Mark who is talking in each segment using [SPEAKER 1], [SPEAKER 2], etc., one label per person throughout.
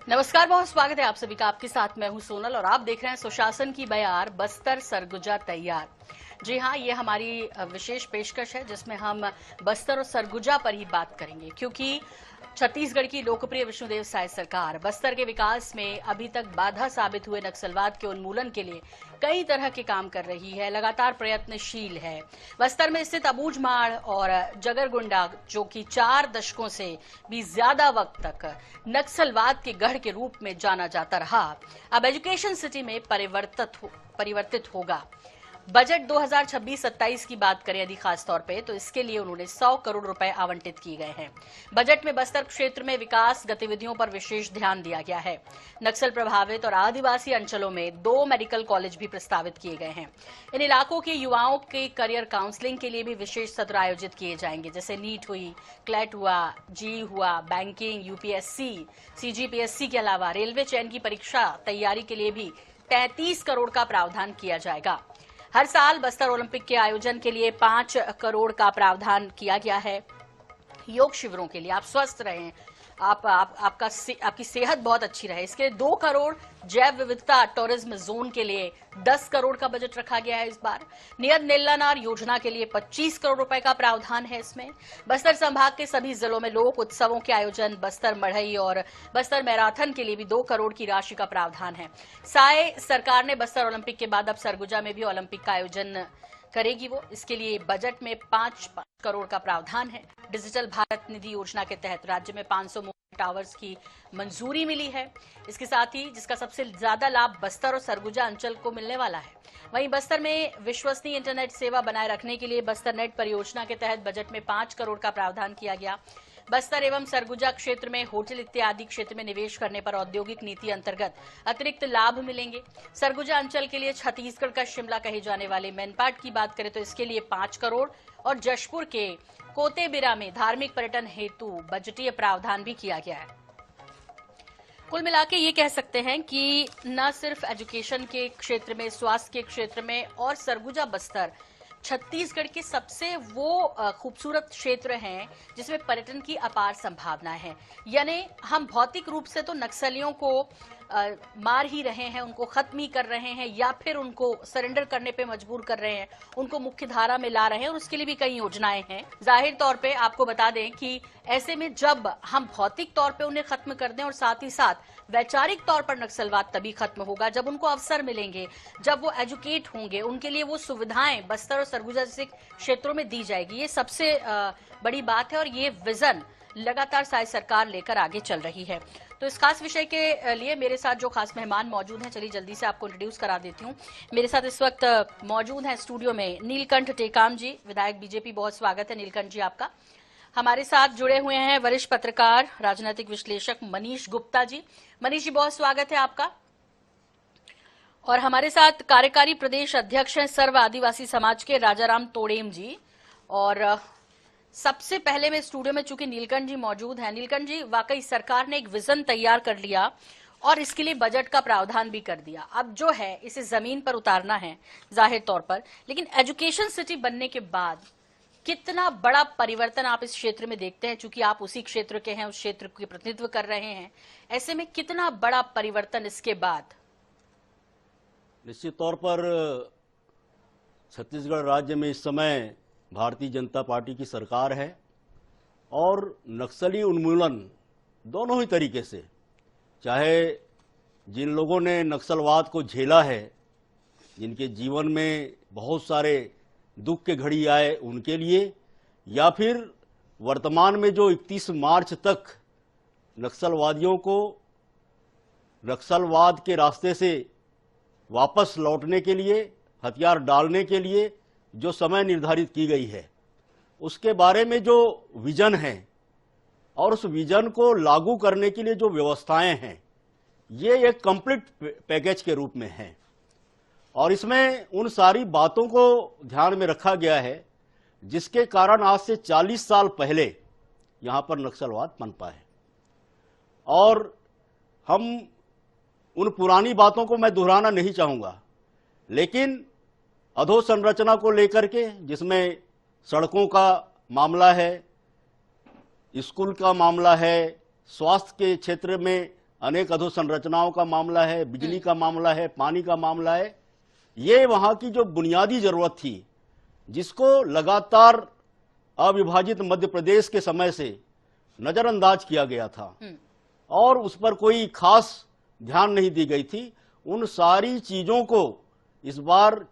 [SPEAKER 1] नमस्कार, बहुत स्वागत है आप सभी का। आपके साथ मैं हूं सोनल और आप देख रहे हैं सुशासन की बयार बस्तर सरगुजा तैयार। जी हाँ, ये हमारी विशेष पेशकश है जिसमें हम बस्तर और सरगुजा पर ही बात करेंगे, क्योंकि छत्तीसगढ़ की लोकप्रिय विष्णुदेव साय सरकार बस्तर के विकास में अभी तक बाधा साबित हुए नक्सलवाद के उन्मूलन के लिए कई तरह के काम कर रही है, लगातार प्रयत्नशील है। बस्तर में स्थित अबूझमाड़ और जगरगुंडा, जो कि 4 दशकों से भी ज्यादा वक्त तक नक्सलवाद के गढ़ के रूप में जाना जाता रहा, अब एजुकेशन सिटी में परिवर्तित होगा। बजट 2026-27 की बात करें यदि खास तौर पे, तो इसके लिए उन्होंने 100 करोड़ रुपए आवंटित किए गए हैं। बजट में बस्तर क्षेत्र में विकास गतिविधियों पर विशेष ध्यान दिया गया है। नक्सल प्रभावित और आदिवासी अंचलों में 2 मेडिकल कॉलेज भी प्रस्तावित किए गए हैं। इन इलाकों के युवाओं के करियर काउंसलिंग के लिए भी विशेष सत्र आयोजित किए जाएंगे, जैसे नीट हुई, क्लैट हुआ, जी हुआ, बैंकिंग, यूपीएससी, सीजीपीएससी के अलावा रेलवे चयन की परीक्षा तैयारी के लिए भी 33 करोड़ का प्रावधान किया जाएगा। हर साल बस्तर ओलंपिक के आयोजन के लिए 5 करोड़ का प्रावधान किया गया है। योग शिविरों के लिए, आप स्वस्थ रहें, आपकी सेहत बहुत अच्छी रहे, इसके लिए 2 करोड़। जैव विविधता टूरिज्म जोन के लिए 10 करोड़ का बजट रखा गया है इस बार। नियत नीलानार योजना के लिए 25 करोड़ रुपए का प्रावधान है इसमें। बस्तर संभाग के सभी जिलों में लोक उत्सवों के आयोजन, बस्तर मढ़ई और बस्तर मैराथन के लिए भी 2 करोड़ की राशि का प्रावधान है। साय सरकार ने बस्तर ओलंपिक के बाद अब सरगुजा में भी ओलंपिक का आयोजन करेगी वो। इसके लिए बजट में 5 करोड़ का प्रावधान है। डिजिटल भारत निधि योजना के तहत राज्य में 500 मोबाइल टावर्स की मंजूरी मिली है। इसके साथ ही जिसका सबसे ज्यादा लाभ बस्तर और सरगुजा अंचल को मिलने वाला है। वहीं बस्तर में विश्वसनीय इंटरनेट सेवा बनाए रखने के लिए बस्तर नेट परियोजना के तहत बजट में 5 करोड़ का प्रावधान किया गया। बस्तर एवं सरगुजा क्षेत्र में होटल इत्यादि क्षेत्र में निवेश करने पर औद्योगिक नीति अंतर्गत अतिरिक्त लाभ मिलेंगे। सरगुजा अंचल के लिए छत्तीसगढ़ का शिमला कहे जाने वाले मैनपाट की बात करें तो इसके लिए 5 करोड़ और जशपुर के कोतेबिरा में धार्मिक पर्यटन हेतु बजटीय प्रावधान भी किया गया है। कुल मिला के ये कह सकते हैं कि न सिर्फ एजुकेशन के क्षेत्र में, स्वास्थ्य के क्षेत्र में और सरगुजा बस्तर छत्तीसगढ़ के सबसे वो खूबसूरत क्षेत्र हैं जिसमें पर्यटन की अपार संभावना है। यानी हम भौतिक रूप से तो नक्सलियों को मार ही रहे हैं, उनको खत्म ही कर रहे हैं या फिर उनको सरेंडर करने पे मजबूर कर रहे हैं, उनको मुख्य धारा में ला रहे हैं और उसके लिए भी कई योजनाएं हैं। जाहिर तौर पे आपको बता दें कि ऐसे में जब हम भौतिक तौर पे उन्हें खत्म कर दें और साथ ही साथ वैचारिक तौर पर नक्सलवाद तभी खत्म होगा जब उनको अवसर मिलेंगे, जब वो एजुकेट होंगे, उनके लिए वो सुविधाएं बस्तर और सरगुजा जैसे क्षेत्रों में दी जाएगी। ये सबसे बड़ी बात है और ये विजन लगातार साय सरकार लेकर आगे चल रही है। तो इस खास विषय के लिए मेरे साथ जो खास मेहमान मौजूद हैं, चलिए जल्दी से आपको इंट्रोड्यूस करा देती हूँ। मेरे साथ इस वक्त मौजूद हैं स्टूडियो में नीलकंठ टेकाम जी, विधायक बीजेपी। बहुत स्वागत है नीलकंठ जी आपका। हमारे साथ जुड़े हुए हैं वरिष्ठ पत्रकार, राजनीतिक विश्लेषक मनीष गुप्ता जी। मनीष जी, बहुत स्वागत है आपका। और हमारे साथ कार्यकारी प्रदेश अध्यक्ष हैं सर्व आदिवासी समाज के राजाराम तोड़ेम जी। और सबसे पहले मैं स्टूडियो में चूंकि नीलकंठ जी मौजूद हैं, नीलकंठ जी, वाकई सरकार ने एक विजन तैयार कर लिया और इसके लिए बजट का प्रावधान भी कर दिया। अब जो है इसे जमीन पर उतारना है जाहिर तौर पर, लेकिन एजुकेशन सिटी बनने के बाद कितना बड़ा परिवर्तन आप इस क्षेत्र में देखते हैं? चूंकि आप उसी क्षेत्र के हैं, उस क्षेत्र के प्रतिनिधित्व कर रहे हैं, ऐसे में कितना बड़ा परिवर्तन इसके बाद?
[SPEAKER 2] निश्चित तौर पर छत्तीसगढ़ राज्य में इस समय भारतीय जनता पार्टी की सरकार है और नक्सली उन्मूलन दोनों ही तरीके से, चाहे जिन लोगों ने नक्सलवाद को झेला है, जिनके जीवन में बहुत सारे दुख के घड़ी आए उनके लिए, या फिर वर्तमान में जो 31 मार्च तक नक्सलवादियों को नक्सलवाद के रास्ते से वापस लौटने के लिए, हथियार डालने के लिए जो समय निर्धारित की गई है, उसके बारे में जो विजन है और उस विजन को लागू करने के लिए जो व्यवस्थाएं हैं, ये एक कंप्लीट पैकेज के रूप में है। और इसमें उन सारी बातों को ध्यान में रखा गया है जिसके कारण आज से 40 साल पहले यहां पर नक्सलवाद पनपा है। और हम उन पुरानी बातों को मैं दोहराना नहीं चाहूंगा, लेकिन अधोसंरचना को लेकर के, जिसमें सड़कों का मामला है, स्कूल का मामला है, स्वास्थ्य के क्षेत्र में अनेक अधोसंरचनाओं का मामला है, बिजली का मामला है, पानी का मामला है। ये वहां की जो बुनियादी जरूरत थी, जिसको लगातार अविभाजित मध्य प्रदेश के समय से नजरअंदाज किया गया था और उस पर कोई खास ध्यान नहीं दी गई थी, उन सारी चीजों को इस बार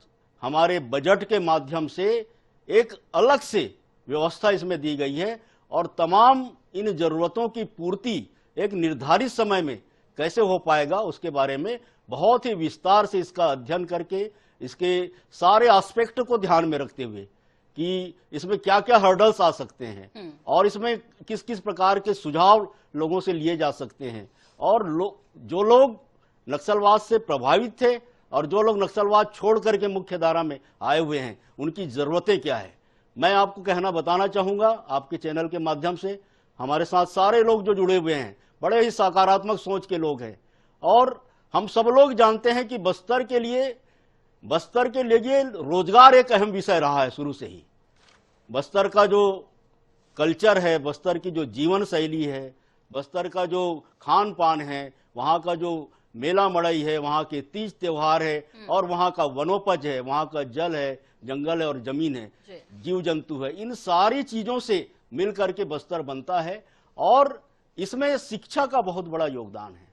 [SPEAKER 2] हमारे बजट के माध्यम से एक अलग से व्यवस्था इसमें दी गई है और तमाम इन जरूरतों की पूर्ति एक निर्धारित समय में कैसे हो पाएगा उसके बारे में बहुत ही विस्तार से इसका अध्ययन करके, इसके सारे एस्पेक्ट को ध्यान में रखते हुए कि इसमें क्या क्या हर्डल्स आ सकते हैं और इसमें किस किस प्रकार के सुझाव लोगों से लिए जा सकते हैं और जो लोग नक्सलवाद से प्रभावित थे और जो लोग नक्सलवाद छोड़ करके मुख्य धारा में आए हुए हैं, उनकी जरूरतें क्या है। मैं आपको बताना चाहूंगा आपके चैनल के माध्यम से, हमारे साथ सारे लोग जो जुड़े हुए हैं बड़े ही सकारात्मक सोच के लोग हैं और हम सब लोग जानते हैं कि बस्तर के लिए रोजगार एक अहम विषय रहा है शुरू से ही। बस्तर का जो कल्चर है, बस्तर की जो जीवन शैली है, बस्तर का जो खान पान है, वहाँ का जो मेला मड़ई है, वहाँ के तीज त्योहार है और वहाँ का वनोपज है, वहाँ का जल है, जंगल है और जमीन है, जीव जंतु है, इन सारी चीजों से मिल करके बस्तर बनता है और इसमें शिक्षा का बहुत बड़ा योगदान है।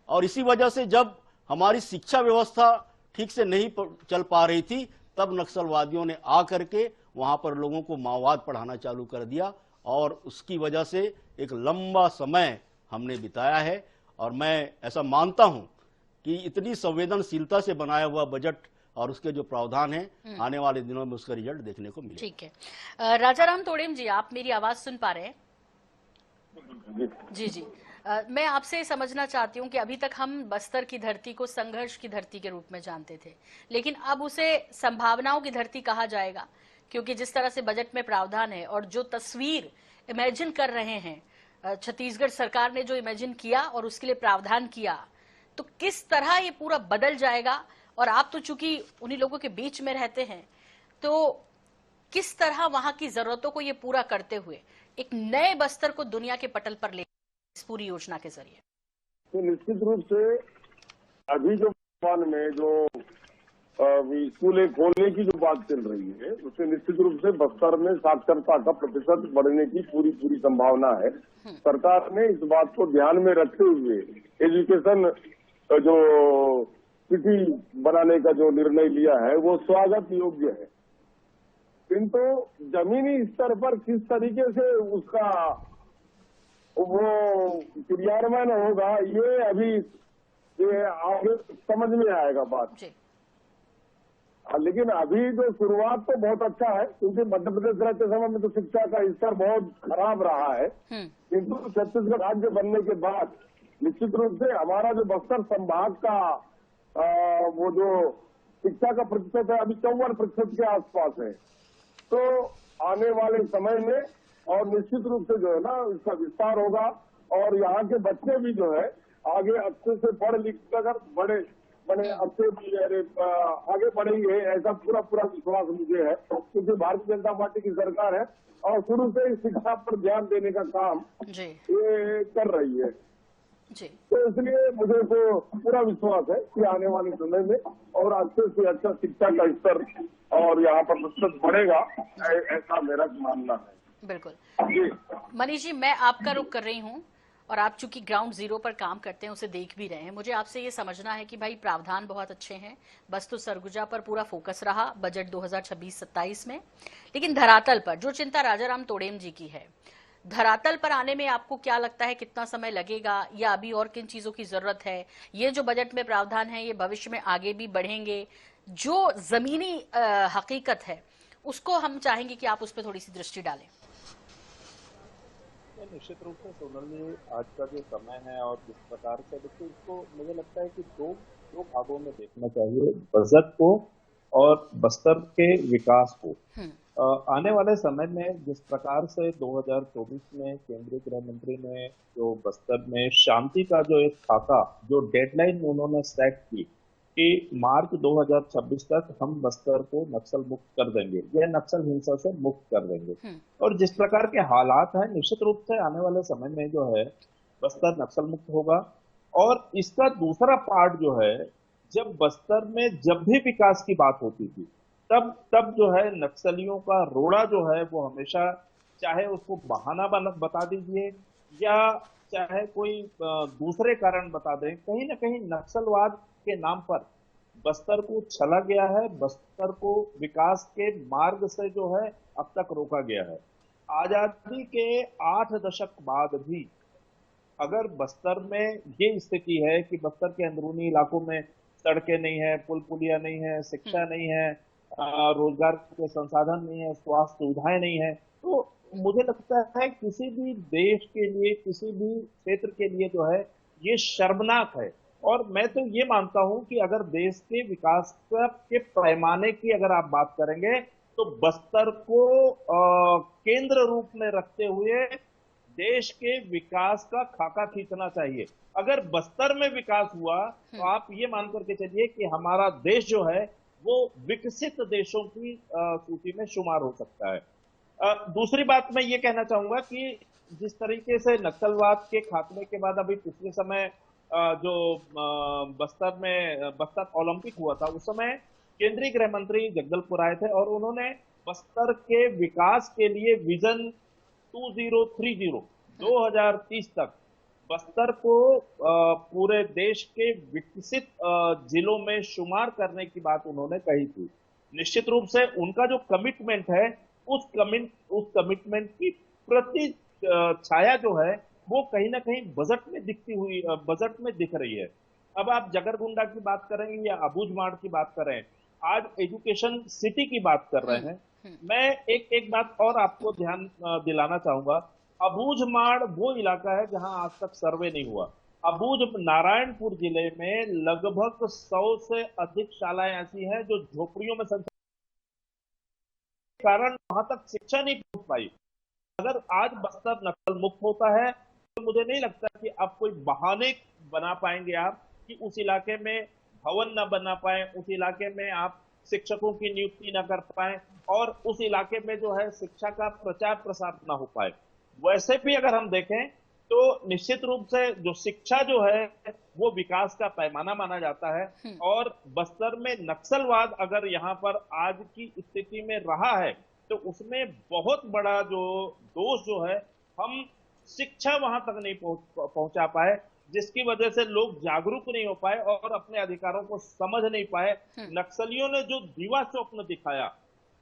[SPEAKER 2] और इसी वजह से जब हमारी शिक्षा व्यवस्था ठीक से नहीं चल पा रही थी, तब नक्सलवादियों ने आकर के वहां पर लोगों को माओवाद पढ़ाना चालू कर दिया और उसकी वजह से एक लंबा समय हमने बिताया है। और मैं ऐसा मानता हूं कि इतनी संवेदनशीलता से बनाया हुआ बजट और उसके जो प्रावधान है, आने वाले दिनों में उसका रिजल्ट देखने को मिलेगा।
[SPEAKER 1] ठीक है। राजाराम तोड़ेम जी, आप मेरी आवाज सुन पा रहे हैं? जी। मैं आपसे समझना चाहती हूँ कि अभी तक हम बस्तर की धरती को संघर्ष की धरती के रूप में जानते थे, लेकिन अब उसे संभावनाओं की धरती कहा जाएगा, क्योंकि जिस तरह से बजट में प्रावधान है और जो तस्वीर इमेजिन कर रहे हैं, छत्तीसगढ़ सरकार ने जो इमेजिन किया और उसके लिए प्रावधान किया, तो किस तरह ये पूरा बदल जाएगा। और आप तो चूंकि उन्हीं लोगों के बीच में रहते हैं, तो किस तरह वहां की जरूरतों को ये पूरा करते हुए एक नए बस्तर को दुनिया के पटल पर ले इस पूरी योजना के जरिए?
[SPEAKER 3] तो निश्चित रूप से अभी जो वर्तमान में जो स्कूलें खोलने की जो बात चल रही है, उससे निश्चित रूप से बस्तर में साक्षरता का प्रतिशत बढ़ने की पूरी संभावना है। सरकार ने इस बात को ध्यान में रखते हुए एजुकेशन जो सिटी बनाने का जो निर्णय लिया है वो स्वागत योग्य है, किंतु जमीनी स्तर पर किस तरीके से उसका वो क्रियान्वयन होगा, ये अभी आगे समझ में आएगा बात। लेकिन अभी जो शुरुआत तो बहुत अच्छा है, क्योंकि मध्य प्रदेश रहते समय में तो शिक्षा का स्तर बहुत खराब रहा है, किंतु छत्तीसगढ़ राज्य बनने के बाद निश्चित रूप से हमारा जो बस्तर संभाग का वो जो शिक्षा का प्रतिशत है अभी 54% के आसपास है। तो आने वाले समय में और निश्चित रूप से जो है ना इसका विस्तार होगा और यहाँ के बच्चे भी जो है आगे अच्छे से पढ़ लिख कर बड़े अच्छे आगे बढ़ेंगे, ऐसा पूरा विश्वास मुझे है, क्योंकि भारतीय जनता पार्टी की सरकार है और शुरू से शिक्षा पर ध्यान देने का काम ये कर रही है जी। तो इसलिए मुझे तो पूरा विश्वास है कि आने वाले समय में और अच्छे से अच्छा शिक्षा का स्तर और यहाँ पर प्रतिशत बढ़ेगा, ऐसा मेरा मानना है।
[SPEAKER 1] बिल्कुल मनीष जी, मैं आपका रुख कर रही हूँ और आप चूंकि ग्राउंड जीरो पर काम करते हैं, उसे देख भी रहे हैं। मुझे आपसे ये समझना है कि भाई प्रावधान बहुत अच्छे हैं, बस तो सरगुजा पर पूरा फोकस रहा बजट 2026-27 में, लेकिन धरातल पर जो चिंता राजाराम तोड़ेम जी की है, धरातल पर आने में आपको क्या लगता है, कितना समय लगेगा या अभी और किन चीजों की जरूरत है? ये जो बजट में प्रावधान है ये भविष्य में आगे भी बढ़ेंगे? जो जमीनी हकीकत है उसको हम चाहेंगे कि आप उस पर थोड़ी सी दृष्टि डालें।
[SPEAKER 4] निश्चित रूप से सोनल जी, आज का जो समय है और जिस प्रकार से देखिए, इसको मुझे लगता है कि दो भागों में देखना चाहिए, बजट को और बस्तर के विकास को। आने वाले समय में जिस प्रकार से 2024 में केंद्रीय गृह मंत्री ने जो बस्तर में शांति का जो एक खाका, जो डेडलाइन उन्होंने सेट की कि मार्च 2026 तक हम बस्तर को नक्सल मुक्त कर देंगे या नक्सल हिंसा से मुक्त कर देंगे, और जिस प्रकार के हालात हैं, निश्चित रूप से आने वाले समय में जो है बस्तर नक्सल मुक्त होगा और इसका दूसरा पार्ट जो है, जब बस्तर में जब भी विकास की बात होती थी, तब तब जो है नक्सलियों का रोड़ा जो है वो हमेशा, चाहे उसको बहाना बता दीजिए या चाहे कोई दूसरे कारण बता दें, कहीं ना कहीं नक्सलवाद के नाम पर बस्तर को छला गया है, बस्तर को विकास के मार्ग से जो है अब तक रोका गया है। आजादी के 8 दशक बाद भी अगर बस्तर में ये स्थिति है कि बस्तर के अंदरूनी इलाकों में सड़कें नहीं है, पुल पुलिया नहीं है, शिक्षा नहीं है, रोजगार के संसाधन नहीं है, स्वास्थ्य सुविधाएं नहीं है, तो मुझे लगता है किसी भी देश के लिए, किसी भी क्षेत्र के लिए जो है ये शर्मनाक है। और मैं तो ये मानता हूं कि अगर देश के विकास के पैमाने की अगर आप बात करेंगे तो बस्तर को केंद्र रूप में रखते हुए देश के विकास का खाका खींचना चाहिए। अगर बस्तर में विकास हुआ तो आप ये मान करके चलिए कि हमारा देश जो है वो विकसित देशों की सूची में शुमार हो सकता है। दूसरी बात मैं ये कहना चाहूंगा कि जिस तरीके से नक्सलवाद के खात्मे के बाद अभी पिछले समय जो बस्तर ओलंपिक हुआ था, उस समय केंद्रीय गृह मंत्री जगदलपुर आए थे और उन्होंने बस्तर के विकास के लिए विजन 2030 तक बस्तर को पूरे देश के विकसित जिलों में शुमार करने की बात उन्होंने कही थी। निश्चित रूप से उनका जो कमिटमेंट है, उस कमिटमेंट की प्रति छाया जो है वो कहीं ना कहीं बजट में दिख रही है। अब आप जगरगुंडा की बात करेंगे या अबूझमाड़ की बात करें, आज एजुकेशन सिटी की बात कर रहे हैं। मैं एक बात और आपको ध्यान दिलाना चाहूंगा। अबूझमाड़ वो इलाका है जहां आज तक सर्वे नहीं हुआ। नारायणपुर जिले में लगभग 100 से अधिक शालाएं ऐसी हैं जो झोपड़ियों में संचालित कारण वहां तक शिक्षा नहीं पहुंच पाई। अगर आज बस्तर नक्सल मुक्त होता है तो मुझे नहीं लगता कि आप कोई बहाने बना पाएंगे आप कि उस इलाके में भवन न बना पाए, उस इलाके में आप शिक्षकों की नियुक्ति न कर पाए और उस इलाके में जो है शिक्षा का प्रचार प्रसार न हो पाए। वैसे भी अगर हम देखें तो निश्चित रूप से जो शिक्षा जो है वो विकास का पैमाना माना जाता है और बस्तर में नक्सलवाद अगर यहाँ पर आज की स्थिति में रहा है तो उसमें बहुत बड़ा जो दोष जो है हम शिक्षा वहां तक नहीं पहुंचा पाए, जिसकी वजह से लोग जागरूक नहीं हो पाए और अपने अधिकारों को समझ नहीं पाए। नक्सलियों ने जो दीवा स्वप्न दिखाया,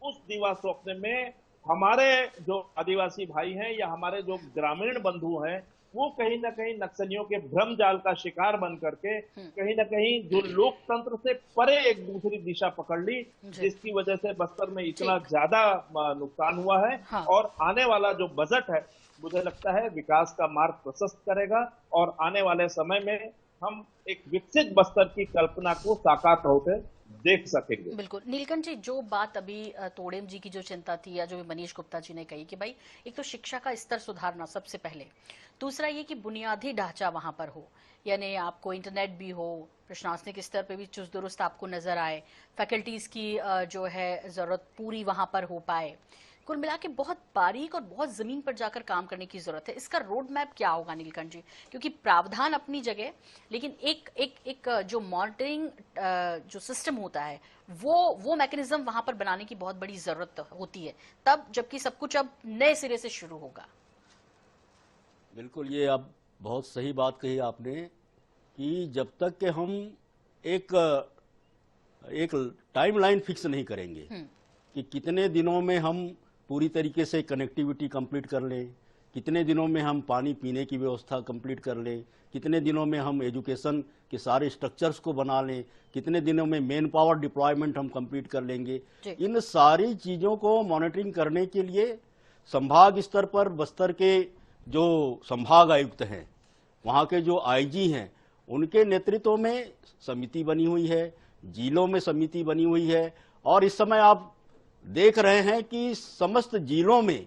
[SPEAKER 4] उस दीवा स्वप्न में हमारे जो आदिवासी भाई हैं या हमारे जो ग्रामीण बंधु हैं वो कहीं ना कहीं नक्सलियों के भ्रम जाल का शिकार बन करके कहीं ना कहीं जो लोकतंत्र से परे एक दूसरी दिशा पकड़ ली, जिसकी वजह से बस्तर में इतना ज्यादा नुकसान हुआ है। हाँ। और आने वाला जो बजट है मुझे लगता है विकास का मार्ग प्रशस्त करेगा और आने वाले समय में हम एक विकसित बस्तर की कल्पना को साकार होते देख सकेंगे।
[SPEAKER 1] बिल्कुल नीलकंठ जी, जो बात अभी तोड़ेम जी की जो चिंता थी या जो मनीष गुप्ता जी ने कही कि भाई एक तो शिक्षा का स्तर सुधारना सबसे पहले, दूसरा ये कि बुनियादी ढांचा वहां पर हो, यानी आपको इंटरनेट भी हो, प्रशासनिक स्तर पे भी चुस्त दुरुस्त आपको नजर आए, फैकल्टीज की जो है जरूरत पूरी वहां पर हो पाए। कुल मिला के बहुत बारीक और बहुत जमीन पर जाकर काम करने की जरूरत है। इसका रोड मैप क्या होगा नीलकंठ जी? क्योंकि प्रावधान अपनी जगह, लेकिन एक जो मॉनिटरिंग जो सिस्टम होता है वो मैकेनिज्म वहां पर बनाने की बहुत बड़ी जरूरत होती है, तब जबकि सब कुछ अब नए सिरे से शुरू होगा।
[SPEAKER 2] बिल्कुल, ये अब बहुत सही बात कही आपने कि जब तक कि हम एक टाइमलाइन फिक्स नहीं करेंगे कि कितने दिनों में हम पूरी तरीके से कनेक्टिविटी कंप्लीट कर लें, कितने दिनों में हम पानी पीने की व्यवस्था कंप्लीट कर लें, कितने दिनों में हम एजुकेशन के सारे स्ट्रक्चर्स को बना लें, कितने दिनों में मैन पावर डिप्लॉयमेंट हम कंप्लीट कर लेंगे, इन सारी चीज़ों को मॉनिटरिंग करने के लिए संभाग स्तर पर बस्तर के जो संभाग आयुक्त हैं, वहाँ के जो आईजी हैं, उनके नेतृत्व में समिति बनी हुई है, जिलों में समिति बनी हुई है और इस समय आप देख रहे हैं कि समस्त जिलों में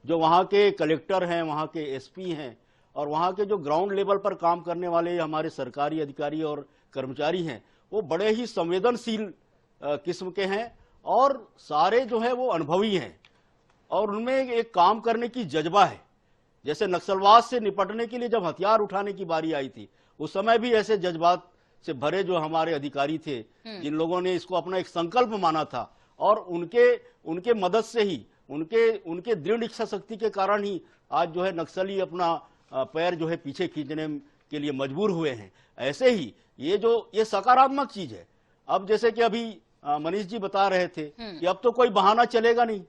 [SPEAKER 2] जो वहाँ के कलेक्टर हैं, वहाँ के एसपी हैं और वहाँ के जो ग्राउंड लेवल पर काम करने वाले हमारे सरकारी अधिकारी और कर्मचारी हैं, वो बड़े ही संवेदनशील किस्म के हैं और सारे जो है वो अनुभवी हैं और उनमें एक काम करने की जज्बा है। जैसे नक्सलवाद से निपटने के लिए जब हथियार उठाने की बारी आई थी, उस समय भी ऐसे जज्बात से भरे जो हमारे अधिकारी थे, जिन लोगों ने इसको अपना एक संकल्प माना था, और उनके मदद से ही, उनके दृढ़ इच्छा शक्ति के कारण ही आज जो है नक्सली अपना पैर जो है पीछे खींचने के लिए मजबूर हुए हैं। ऐसे ही ये सकारात्मक चीज है। अब जैसे कि अभी मनीष जी बता रहे थे कि अब तो कोई बहाना चलेगा नहीं,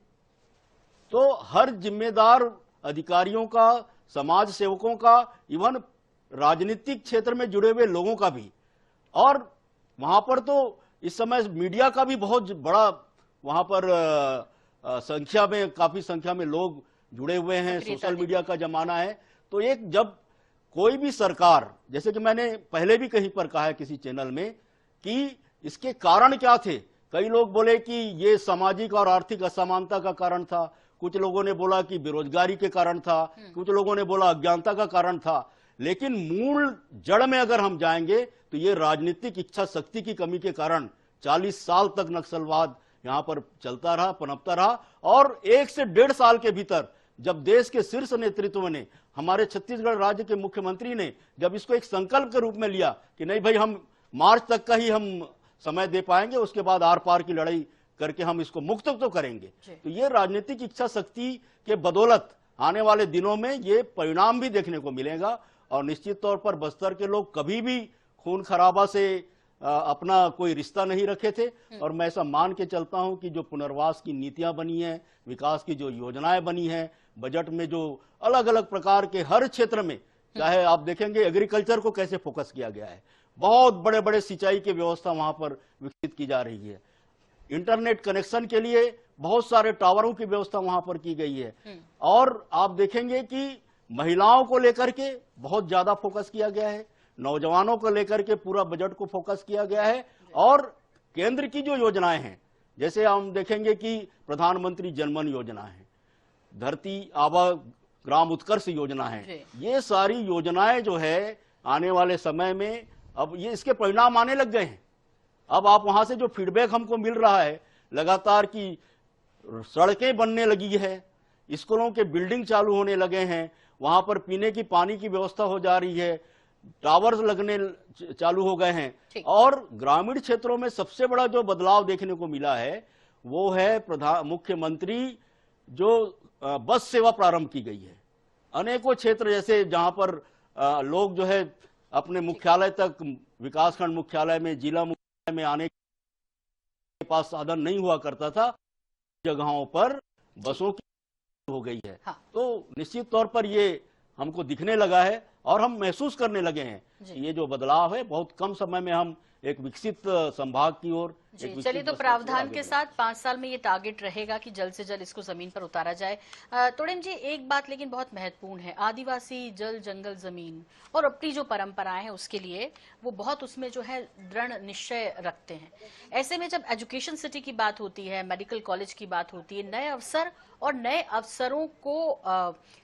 [SPEAKER 2] तो हर जिम्मेदार अधिकारियों का, समाज सेवकों का, इवन राजनीतिक क्षेत्र में जुड़े हुए लोगों का भी, और वहां पर तो इस समय मीडिया का भी बहुत बड़ा वहां पर संख्या में, काफी संख्या में लोग जुड़े हुए हैं। सोशल मीडिया का जमाना है, तो एक जब कोई भी सरकार, जैसे कि मैंने पहले भी कहीं पर कहा है किसी चैनल में कि इसके कारण क्या थे, कई लोग बोले कि ये सामाजिक और आर्थिक असमानता का कारण था, कुछ लोगों ने बोला कि बेरोजगारी के कारण था, कुछ लोगों ने बोला अज्ञानता का कारण था, लेकिन मूल जड़ में अगर हम जाएंगे तो ये राजनीतिक इच्छा शक्ति की कमी के कारण 40 साल तक नक्सलवाद यहां पर चलता रहा, पनपता रहा। और 1 से 1.5 साल के भीतर जब देश के शीर्ष नेतृत्व ने, हमारे छत्तीसगढ़ राज्य के मुख्यमंत्री ने जब इसको एक संकल्प के रूप में लिया कि नहीं भाई, हम मार्च तक का ही हम समय दे पाएंगे, उसके बाद आर पार की लड़ाई करके हम इसको मुक्त तो करेंगे, तो ये राजनीतिक इच्छा शक्ति के बदौलत आने वाले दिनों में ये परिणाम भी देखने को मिलेगा। और निश्चित तौर पर बस्तर के लोग कभी भी खून खराबा से अपना कोई रिश्ता नहीं रखे थे, और मैं ऐसा मान के चलता हूं कि जो पुनर्वास की नीतियां बनी हैं, विकास की जो योजनाएं बनी हैं, बजट में जो अलग अलग प्रकार के हर क्षेत्र में, चाहे आप देखेंगे एग्रीकल्चर को कैसे फोकस किया गया है, बहुत बड़े बड़े सिंचाई की व्यवस्था वहां पर विकसित की जा रही है, इंटरनेट कनेक्शन के लिए बहुत सारे टावरों की व्यवस्था वहां पर की गई है, और आप देखेंगे कि महिलाओं को लेकर के बहुत ज्यादा फोकस किया गया है, नौजवानों को लेकर के पूरा बजट को फोकस किया गया है। और केंद्र की जो योजनाएं हैं, जैसे हम देखेंगे कि प्रधानमंत्री जनमन योजना है, धरती आबा ग्राम उत्कर्ष योजना है, ये सारी योजनाएं जो है आने वाले समय में अब ये इसके परिणाम आने लग गए हैं। अब आप वहां से जो फीडबैक हमको मिल रहा है लगातार की सड़कें बनने लगी है, स्कूलों के बिल्डिंग चालू होने लगे हैं, वहां पर पीने की पानी की व्यवस्था हो जा रही है, टावर्स लगने चालू हो गए हैं। और ग्रामीण क्षेत्रों में सबसे बड़ा जो बदलाव देखने को मिला है वो है मुख्यमंत्री जो बस सेवा प्रारंभ की गई है। अनेकों क्षेत्र जैसे जहां पर लोग जो है अपने मुख्यालय तक, विकासखंड मुख्यालय में, जिला मुख्यालय में आने के पास साधन नहीं हुआ करता था, जगहों पर बसों की हो गई है। हाँ। तो निश्चित तौर पर ये हमको दिखने लगा है और हम महसूस करने लगे हैं कि ये जो बदलाव है बहुत कम समय में हम एक विकसित संभाग की ओर।
[SPEAKER 1] चलिए, तो प्रावधान के साथ 5 साल में ये टारगेट रहेगा कि जल्द से जल्द इसको जमीन पर उतारा जाए। तोड़ेम जी, एक बात लेकिन बहुत महत्वपूर्ण है, आदिवासी जल जंगल जमीन और अपनी जो परंपराएं हैं उसके लिए वो बहुत उसमें जो है दृढ़ निश्चय रखते हैं। ऐसे में जब एजुकेशन सिटी की बात होती है, मेडिकल कॉलेज की बात होती है, नए अवसर और नए अवसरों को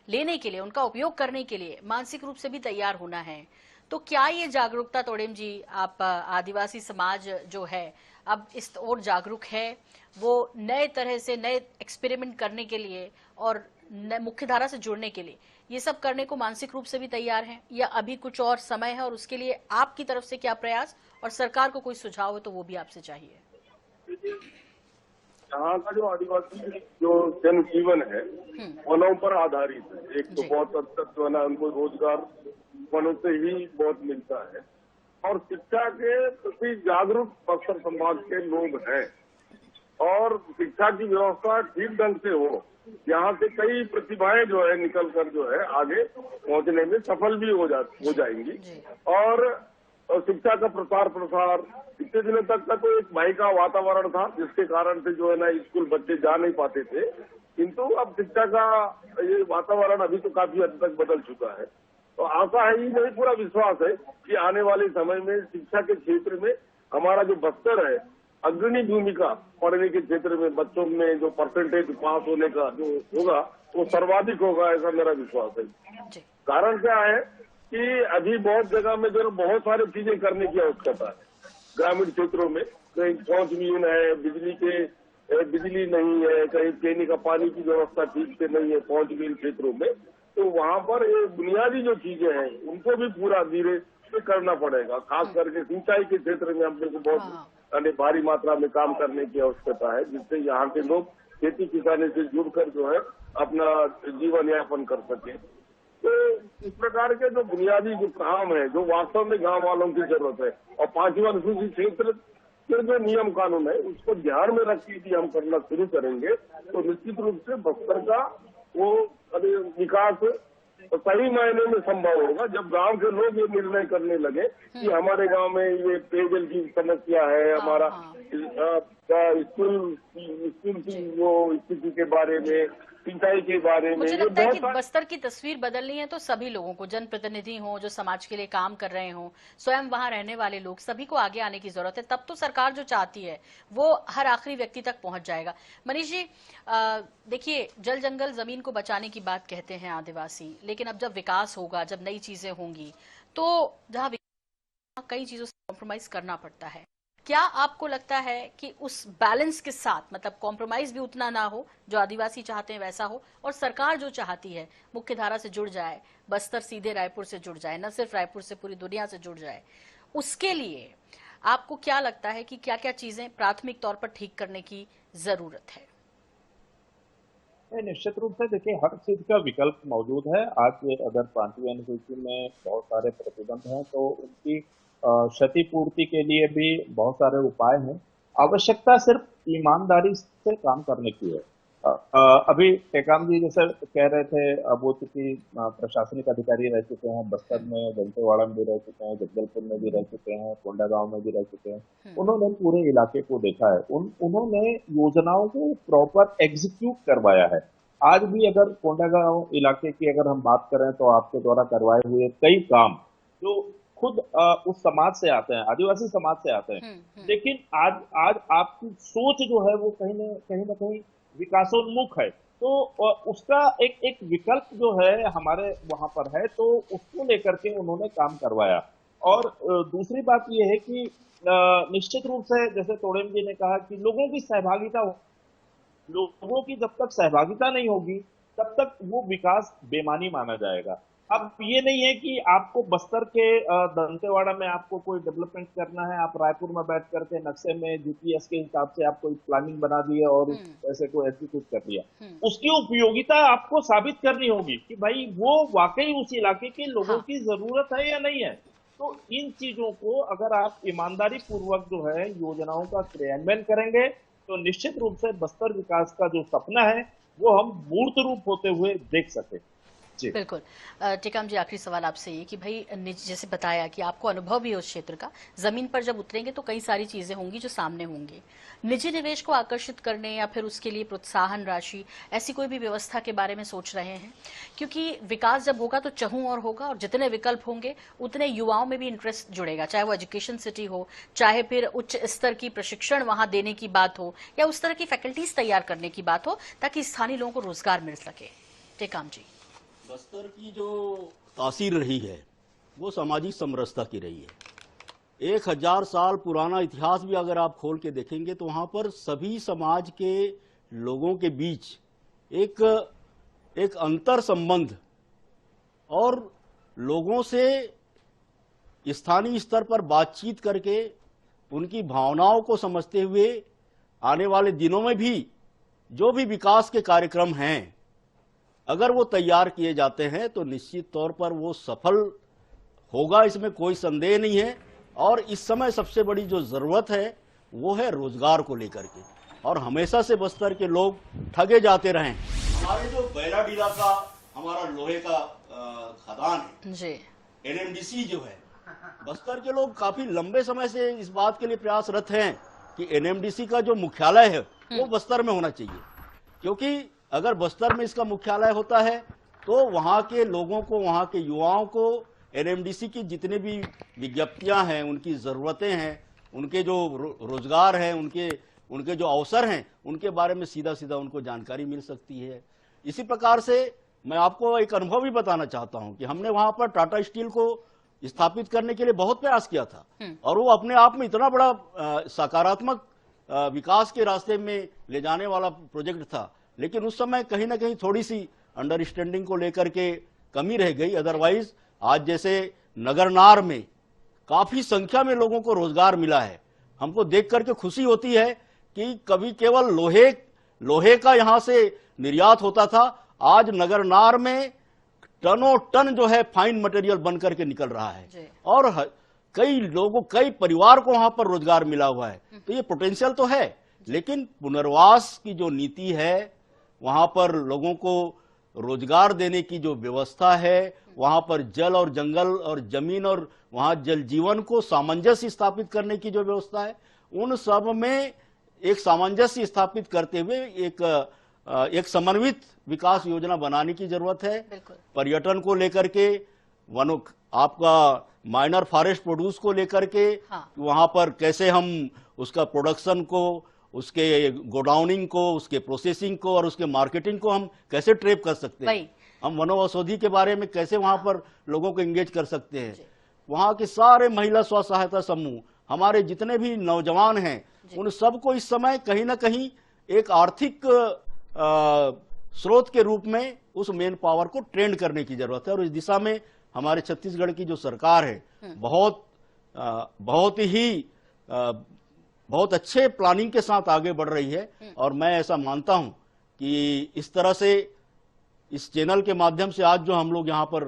[SPEAKER 1] लेने के लिए, उनका उपयोग करने के लिए मानसिक रूप से भी तैयार होना है। तो क्या ये जागरूकता, तोड़ेम जी, आप आदिवासी समाज जो है अब इस ओर जागरूक है, वो नए तरह से नए एक्सपेरिमेंट करने के लिए और मुख्य धारा से जुड़ने के लिए ये सब करने को मानसिक रूप से भी तैयार हैं, या अभी कुछ और समय है और उसके लिए आपकी तरफ से क्या प्रयास, और सरकार को कोई सुझाव हो तो वो भी आपसे चाहिए।
[SPEAKER 3] यहाँ का जो आदिवासी जो जन जीवन है वनों पर आधारित है। एक तो बहुत हद तक जो है ना उनको रोजगार वनों से ही बहुत मिलता है, और शिक्षा के प्रति जागरूक बस्तर संभाग के लोग हैं, और शिक्षा की व्यवस्था ठीक ढंग से हो, यहाँ से कई प्रतिभाएं जो है निकल कर जो है आगे पहुंचने में सफल भी हो जाएंगी। और शिक्षा का प्रसार इतने दिनों तक का तो एक भय का वातावरण था, जिसके कारण से जो है ना स्कूल बच्चे जा नहीं पाते थे, किंतु अब शिक्षा का ये वातावरण अभी तो काफी हद तक बदल चुका है। तो आशा है, ये मुझे पूरा विश्वास है कि आने वाले समय में शिक्षा के क्षेत्र में हमारा जो बस्तर है अग्रणी भूमिका, पढ़ने के क्षेत्र में बच्चों में जो परसेंटेज पास होने का जो होगा वो सर्वाधिक होगा, ऐसा मेरा विश्वास है। कारण क्या है कि अभी बहुत जगह में जो बहुत सारी चीजें करने की आवश्यकता है। ग्रामीण क्षेत्रों में कहीं पहुंच मीन है, बिजली नहीं है, कहीं पीने का पानी की व्यवस्था ठीक से नहीं है पहुंच मीन क्षेत्रों में, तो वहां पर ये बुनियादी जो चीजें हैं उनको भी पूरा धीरे करना पड़ेगा। खास करके सिंचाई के क्षेत्र में हम लोग को बहुत भारी मात्रा में काम करने की आवश्यकता है, जिससे यहाँ के लोग खेती किसानी से जुड़कर जो है अपना जीवन यापन कर सके। तो इस प्रकार के जो बुनियादी जो काम है, जो वास्तव में गांव वालों की जरूरत है, और 5वां अनुसूचित क्षेत्र के जो नियम कानून है उसको ध्यान में रख के यदि हम करना शुरू करेंगे तो निश्चित रूप से बस्तर का वो विकास तो सही मायने में संभव होगा। जब गांव के लोग ये निर्णय करने लगे कि हमारे गांव में ये पेयजल की समस्या है, हमारा स्कूल की वो स्थिति के बारे में, सिंचाई के बारे में,
[SPEAKER 1] मुझे लगता है कि बस्तर की तस्वीर बदलनी है तो सभी लोगों को, जनप्रतिनिधि हो, जो समाज के लिए काम कर रहे हो, स्वयं वहां रहने वाले लोग, सभी को आगे आने की जरूरत है। तब तो सरकार जो चाहती है वो हर आखिरी व्यक्ति तक पहुंच जाएगा। मनीष जी, देखिए, जल जंगल जमीन को बचाने की बात कहते हैं आदिवासी, लेकिन अब जब विकास होगा, जब नई चीजें होंगी, तो जहां कई चीजों से कॉम्प्रोमाइज करना पड़ता है। क्या आपको लगता है कि उस बैलेंस के साथ, मतलब कॉम्प्रोमाइज भी उतना ना हो जो आदिवासी चाहते हैं वैसा हो, और सरकार जो चाहती है मुख्य धारा से जुड़ जाए, बस्तर सीधे रायपुर से जुड़ जाए, न सिर्फ रायपुर से पूरी दुनिया से जुड़ जाए, उसके लिए आपको क्या लगता है कि क्या क्या चीजें प्राथमिक तौर पर ठीक करने की जरूरत है?
[SPEAKER 4] निश्चित रूप से देखिए, हर चीज का विकल्प मौजूद है। आज अगर 5वीं अनुसूची में बहुत सारे प्रतिबंध हैं तो उनकी क्षतिपूर्ति के लिए भी बहुत सारे उपाय हैं। आवश्यकता सिर्फ ईमानदारी से काम करने की है। अभी टेकाम जी जैसे कह रहे थे, वो चूंकि प्रशासनिक अधिकारी रह चुके हैं, बस्तर में, दंतेवाड़ा में भी रह चुके हैं, जगदलपुर में भी रह चुके हैं, कोंडागांव में भी रह चुके हैं। उन्होंने पूरे इलाके को देखा है, उन्होंने योजनाओं को प्रॉपर एग्जीक्यूट करवाया है। आज भी अगर कोंडागांव इलाके की अगर हम बात करें तो आपके द्वारा करवाए हुए कई काम जो खुद उस समाज से आते हैं, आदिवासी समाज से आते हैं, लेकिन आज आपकी सोच जो है वो कहीं ना कहीं विकासोन्मुख है। तो उसका एक विकल्प जो है हमारे वहां पर है, तो उसको लेकर के उन्होंने काम करवाया। और दूसरी बात ये है कि निश्चित रूप से जैसे तोड़ेम जी ने कहा कि लोगों की सहभागिता, लोगों की जब तक सहभागिता नहीं होगी तब तक वो विकास बेमानी माना जाएगा। अब ये नहीं है कि आपको बस्तर के दंतेवाड़ा में आपको कोई डेवलपमेंट करना है, आप रायपुर में बैठ करके नक्शे में जीपीएस के हिसाब से आप कोई प्लानिंग बना दी है और पैसे को एग्जीक्यूट कर दिया। उसकी उपयोगिता आपको साबित करनी होगी कि भाई वो वाकई उस इलाके के लोगों की जरूरत है या नहीं है। तो इन चीजों को अगर आप ईमानदारी पूर्वक जो है योजनाओं का क्रियान्वयन करेंगे तो निश्चित रूप से बस्तर विकास का जो सपना है वो हम मूर्त रूप होते हुए देख सके।
[SPEAKER 1] बिल्कुल। टेकाम जी, आखिरी सवाल आपसे ये कि भाई जैसे बताया कि आपको अनुभव भी है उस क्षेत्र का, जमीन पर जब उतरेंगे तो कई सारी चीजें होंगी जो सामने होंगी। निजी निवेश को आकर्षित करने या फिर उसके लिए प्रोत्साहन राशि, ऐसी कोई भी व्यवस्था के बारे में सोच रहे हैं? क्योंकि विकास जब होगा तो चहुं और होगा, और जितने विकल्प होंगे उतने युवाओं में भी इंटरेस्ट जुड़ेगा, चाहे वो एजुकेशन सिटी हो, चाहे फिर उच्च स्तर की प्रशिक्षण वहां देने की बात हो, या उस तरह की फैकल्टीज तैयार करने की बात हो ताकि स्थानीय लोगों को रोजगार मिल सके। टेकाम जी,
[SPEAKER 2] बस्तर की जो तासीर रही है वो सामाजिक समरसता की रही है। 1000 साल पुराना इतिहास भी अगर आप खोल के देखेंगे तो वहां पर सभी समाज के लोगों के बीच एक अंतर संबंध और लोगों से स्थानीय स्तर पर बातचीत करके उनकी भावनाओं को समझते हुए आने वाले दिनों में भी जो भी विकास के कार्यक्रम हैं, अगर वो तैयार किए जाते हैं तो निश्चित तौर पर वो सफल होगा, इसमें कोई संदेह नहीं है। और इस समय सबसे बड़ी जो जरूरत है वो है रोजगार को लेकर के, और हमेशा से बस्तर के लोग ठगे जाते रहे। हमारे जो बैराडीला का हमारा लोहे का खदान है जी, एनएमडीसी जो है, बस्तर के लोग काफी लंबे समय से इस बात के लिए प्रयासरत हैं कि एनएमडीसी का जो मुख्यालय है वो बस्तर में होना चाहिए, क्योंकि अगर बस्तर में इसका मुख्यालय होता है तो वहां के लोगों को, वहां के युवाओं को एनएमडीसी की जितने भी विज्ञप्तियां हैं, उनकी जरूरतें हैं, उनके जो रोजगार हैं, उनके जो अवसर हैं, उनके बारे में सीधा सीधा उनको जानकारी मिल सकती है। इसी प्रकार से मैं आपको एक अनुभव भी बताना चाहता हूं कि हमने वहां पर टाटा स्टील को स्थापित करने के लिए बहुत प्रयास किया था, और वो अपने आप में इतना बड़ा सकारात्मक विकास के रास्ते में ले जाने वाला प्रोजेक्ट था, लेकिन उस समय कहीं ना कहीं थोड़ी सी अंडरस्टैंडिंग को लेकर के कमी रह गई। अदरवाइज आज जैसे नगरनार में काफी संख्या में लोगों को रोजगार मिला है। हमको देख करके खुशी होती है कि कभी केवल लोहे का यहां से निर्यात होता था, आज नगरनार में टनों टन जो है फाइन मटेरियल बन करके निकल रहा है और कई परिवार को वहां पर रोजगार मिला हुआ है। तो ये पोटेंशियल तो है, लेकिन पुनर्वास की जो नीति है, वहां पर लोगों को रोजगार देने की जो व्यवस्था है, वहां पर जल और जंगल और जमीन और वहां जल जीवन को सामंजस्य स्थापित करने की जो व्यवस्था है, उन सब में एक सामंजस्य स्थापित करते हुए एक समन्वित विकास योजना बनाने की जरूरत है। पर्यटन को लेकर के, वनों आपका माइनर फॉरेस्ट प्रोड्यूस को लेकर के, वहां पर कैसे हम उसका प्रोडक्शन को, उसके गोडाउनिंग को, उसके प्रोसेसिंग को और उसके मार्केटिंग को हम कैसे ट्रैप कर सकते हैं, हम वनौषधि के बारे में कैसे वहां पर लोगों को एंगेज कर सकते हैं। वहां के सारे महिला स्व सहायता समूह, हमारे जितने भी नौजवान हैं, उन सबको इस समय कहीं ना कहीं एक आर्थिक स्रोत के रूप में उस मेन पावर को ट्रेंड करने की जरूरत है। और इस दिशा में हमारे छत्तीसगढ़ की जो सरकार है, बहुत अच्छे प्लानिंग के साथ आगे बढ़ रही है। और मैं ऐसा मानता हूं कि इस तरह से इस चैनल के माध्यम से आज जो हम लोग यहाँ पर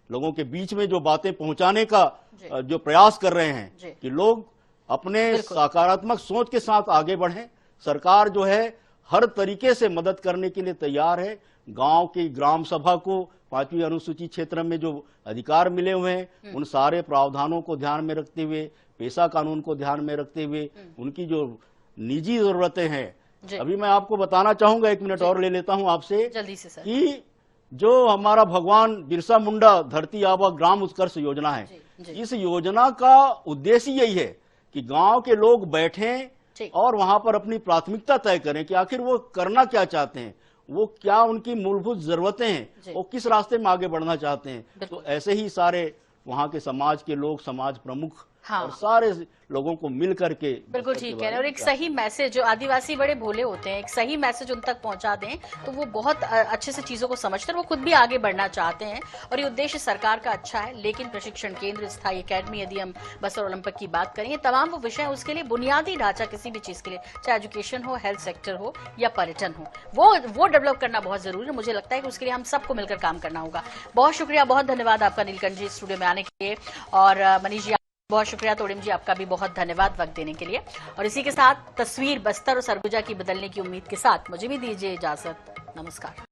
[SPEAKER 2] लोगों के बीच में जो बातें पहुंचाने का जो प्रयास कर रहे हैं कि लोग अपने सकारात्मक सोच के साथ आगे बढ़ें। सरकार जो है हर तरीके से मदद करने के लिए तैयार है। गांव की ग्राम सभा को 5वीं अनुसूची क्षेत्र में जो अधिकार मिले हुए हैं, उन सारे प्रावधानों को ध्यान में रखते हुए, पेशा कानून को ध्यान में रखते हुए, उनकी जो निजी जरूरतें हैं, अभी मैं आपको बताना चाहूंगा, 1 मिनट और ले लेता हूं आपसे,
[SPEAKER 1] जल्दी से सर,
[SPEAKER 2] कि जो हमारा भगवान बिरसा मुंडा धरती आबा ग्राम उत्कर्ष योजना है, इस योजना का उद्देश्य यही है कि गांव के लोग बैठें और वहां पर अपनी प्राथमिकता तय करें कि आखिर वो करना क्या चाहते हैं, वो क्या उनकी मूलभूत जरूरतें हैं, वो किस रास्ते में आगे बढ़ना चाहते हैं। तो ऐसे ही सारे वहां के समाज के लोग, समाज प्रमुख और सारे लोगों को मिल करके,
[SPEAKER 1] बिल्कुल ठीक है। और एक सही मैसेज, जो आदिवासी बड़े भोले होते हैं, एक सही मैसेज उन तक पहुंचा दें तो वो बहुत अच्छे से चीजों को समझकर वो खुद भी आगे बढ़ना चाहते हैं। और ये उद्देश्य सरकार का अच्छा है, लेकिन प्रशिक्षण केंद्र, स्थायी एकेडमी, यदि हम बस्तर ओलंपिक की बात करें, तमाम वो विषय, उसके लिए बुनियादी ढांचा किसी भी चीज के लिए, चाहे एजुकेशन हो, हेल्थ सेक्टर हो या पर्यटन हो, वो डेवलप करना बहुत जरूरी है। मुझे लगता है कि उसके लिए हम सबको मिलकर काम करना होगा। बहुत शुक्रिया, बहुत धन्यवाद आपका नीलकंठ जी स्टूडियो में आने के लिए, और मनीष जी बहुत शुक्रिया, तोड़िम जी आपका भी बहुत धन्यवाद वक्त देने के लिए। और इसी के साथ तस्वीर बस्तर और सरगुजा की बदलने की उम्मीद के साथ मुझे भी दीजिए इजाजत। नमस्कार।